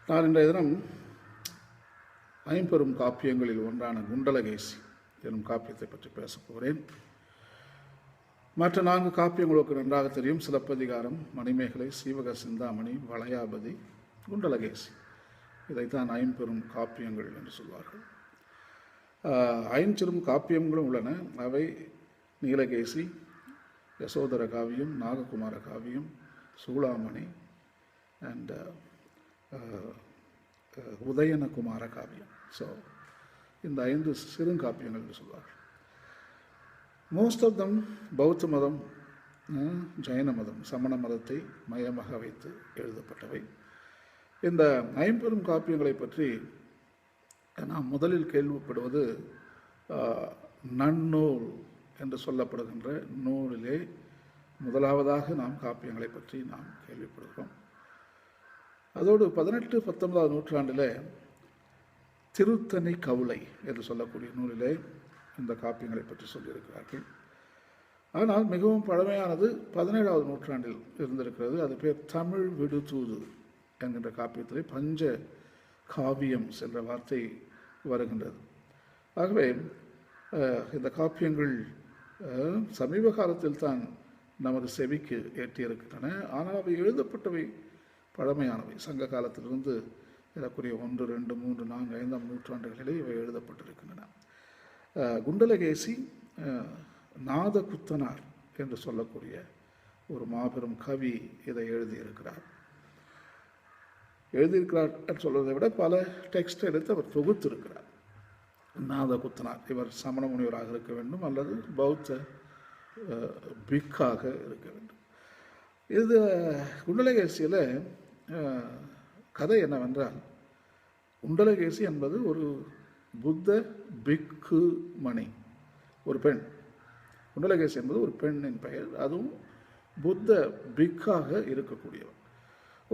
நான் இன்றைய தினம் ஐம்பெரும் காப்பியங்களில் ஒன்றான குண்டலகேசி எனும் காப்பியத்தை பற்றி பேசப் போகிறேன். மற்ற 4 காப்பியங்களுக்கு நன்றாக தெரியும். சிலப்பதிகாரம், மணிமேகலை, சீவக சிந்தாமணி, வளையாபதி, குண்டலகேசி. இதைத்தான் ஐம்பெரும் காப்பியங்கள் என்று சொல்வார்கள். 5 காப்பியங்களும் உள்ளன. அவை நீலகேசி, யசோதர காவியம், நாககுமார காவியம், Soolamani and Udayanakumara Kaviyam. So இந்த 5 சிறுங்காப்பியங்கள் என்று சொல்வார்கள். மோஸ்ட் ஆஃப் தம் பௌத்த மதம், ஜைன மதம், சமண மதத்தை மையமாக வைத்து எழுதப்பட்டவை. இந்த ஐம்பெரும் காப்பியங்களை பற்றி நாம் முதலில் கேள்விப்படுவது நன்னூல் என்று சொல்லப்படுகின்ற நூலிலே முதலாவதாக நாம் காப்பியங்களை பற்றி நாம் கேள்விப்படுகிறோம். அதோடு 18, 19ஆம் நூற்றாண்டில் திருத்தணி கவுளை என்று சொல்லக்கூடிய நூலிலே இந்த காப்பியங்களை பற்றி சொல்லியிருக்கிறார்கள். ஆனால் மிகவும் பழமையானது 17ஆவது நூற்றாண்டில் இருந்திருக்கிறது. அது பேர் தமிழ் விடுதூது என்கின்ற காப்பியத்திலே பஞ்ச காவியம் என்ற வார்த்தை வருகின்றது. ஆகவே இந்த காப்பியங்கள் சமீப காலத்தில் தான் நமது செவிக்கு எட்டியிருக்கின்றன. ஆனால் அவை எழுதப்பட்டவை பழமையானவை. சங்க காலத்திலிருந்து ஏறக்குறைய 1, 2, 3, 4, 5ஆம் நூற்றாண்டுகளிலே இவை எழுதப்பட்டிருக்கின்றன. குண்டலகேசி நாதகுத்தனார் என்று சொல்லக்கூடிய ஒரு மாபெரும் கவி இதை எழுதியிருக்கிறார் என்று சொல்வதை விட பல டெக்ஸ்ட் எடுத்து அவர் தொகுத்திருக்கிறார். நாதகுத்தனார் இவர் சமண முனிவராக இருக்க வேண்டும் அல்லது பௌத்த பிக்காக இருக்க வேண்டும். இது குண்டலகேசியில் கதை என்னவென்றால், குண்டலகேசி என்பது ஒரு புத்த பிக்கு மணி, ஒரு பெண். குண்டலகேசி என்பது ஒரு பெண்ணின் பெயர். அதுவும் புத்த பிக்காக இருக்கக்கூடியவர்.